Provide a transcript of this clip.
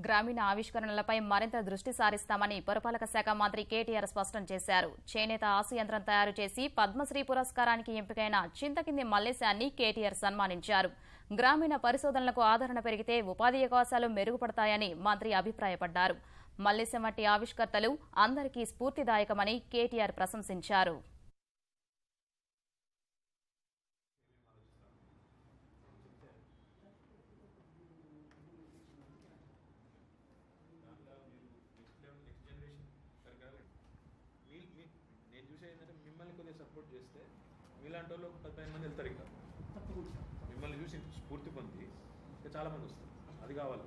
గ్రామీణ ఆవిష్కరణలపై మరింత దృష్టి సారిస్తామని పురపాలక శాఖ మంత్రి కేటీఆర్ స్పష్టం చేశారు. చేనేత ఆసు యంత్రం తయారు చేసి పద్మశ్రీ పురస్కారానికి ఎంపికైన చింతకింది మల్లేశాన్ని కేటీఆర్ సన్మానించారు. గ్రామీణ పరిశోధనలకు ఆదరణ పెరిగితే ఉపాధి అవకాశాలు మెరుగుపడతాయని మంత్రి అభిప్రాయపడ్డారు. మల్లేశం వంటి ఆవిష్కర్తలు అందరికీ స్ఫూర్తిదాయకమని కేటీఆర్ ప్రశంసించారు. నేను చూసే ఏంటంటే మిమ్మల్ని కొద్దిగా సపోర్ట్ చేస్తే మీలాంటి వాళ్ళు 15 మంది వెళ్తారు. ఇంకా మిమ్మల్ని చూసి స్ఫూర్తి పొంది ఇంకా చాలామంది వస్తారు. అది కావాలి.